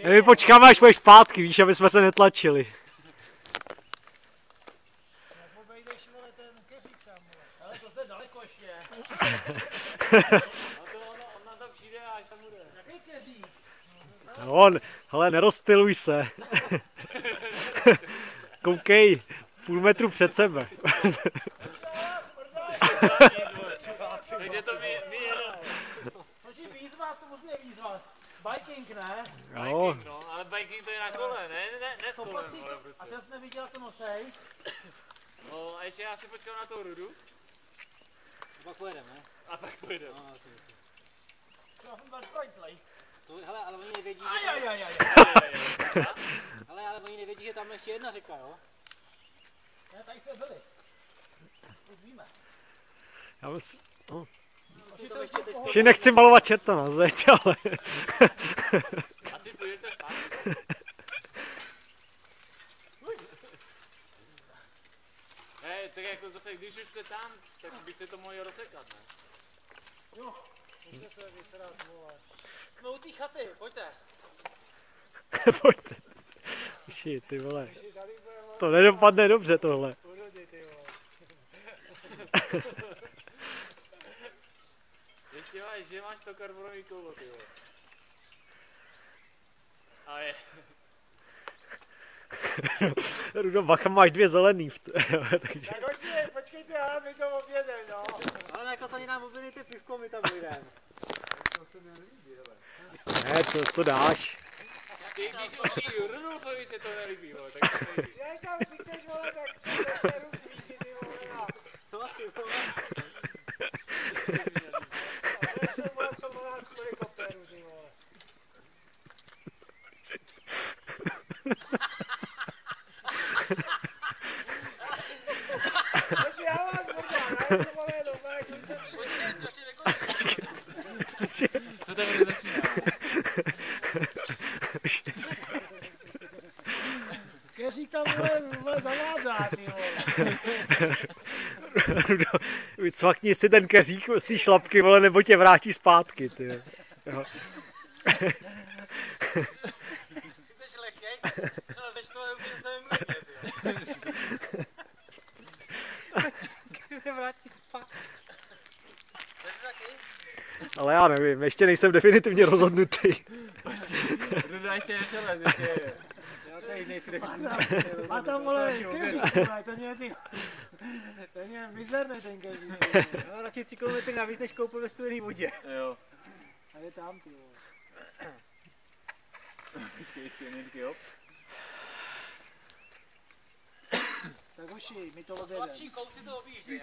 My počkáme, až půjdeš zpátky, víš, aby jsme se netlačili. Obejdeš, vole, ten keřík tam, vole. Ale to zde daleko ještě. On na to přijde, až tam bude. Jaký keřík? No, hele, nerozptyluj se. Koukej, půl metru před sebe. Kde to my jenom. Což výzva, to musíme výzva. Biking, ne? Jo. Biking, no, ale biking to je na kole, ne s kolem, vole, a ten jsi neviděl, to nosej. No, a ještě já si počkám na tou rudu. A pak pojedeme, ne? A pak pojedeme. No, asi. Já jsem tady projtlej. Hele, ale oni nevědí, Ajajajaj. ale oni nevědí, že tam ještě jedna řeka, jo? Ne, tady jsme byli. Už víme. Já myslím, no. To Ještě nechci malovat čerta na zeď, ale... Asi půjdete zpátky. Hej, tak jako zase, když už jste tam, tak by se to mohli rozsekat, ne? Jo, můžete se vysrat, vole. Jsme u té chaty, pojďte. Pojďte. Uši, ty vole. To nedopadne dobře tohle. Ještě máš, že máš to karbonový kolo, ty vole. A je. Rudo, bacha, máš dvě zelený. Takže... Tak hoši, počkejte, my to objedeme, no. Ale jako to nám objedete pivko, my tam dojdeme. To se mi nelíbí, hele. Ne, to dáš. Ty, když už i Rudolfovi se to nelíbí, vole, tak to nejde. Jak tam říkáš, vole, tak se seru svítí, ty vole. No ty vole. Ale jsem vole, to vole, z helikoptéru, ty vole. Hoši, já vás mrdám, já to vole, no, jak už jsem To teprve začíná. Keřík tam vole zavádá, ty vole. Rudo, vycvakni si ten keřík z té šlapky, vole, nebo tě vrátí zpátky, ty. Jo. Jsi lehkej? Třeba ze čtvrté úplně se vymlíte, ty. Když se vrátí zpátky. Jsi taky? Ale já nevím, ještě nejsem definitivně rozhodnutý. Ruda ještě nešel, ještě. Má tam vole keřík, vole, ten je ty. Ten je mizerný ten keřík. No, radši 3 kilometry navíc, než koupil ve studený vodě. Jo. A je tam, ty vole. Ještě jedničky, jo. Tak hoši, my to odjedeme. Slabší kouty to objíždí.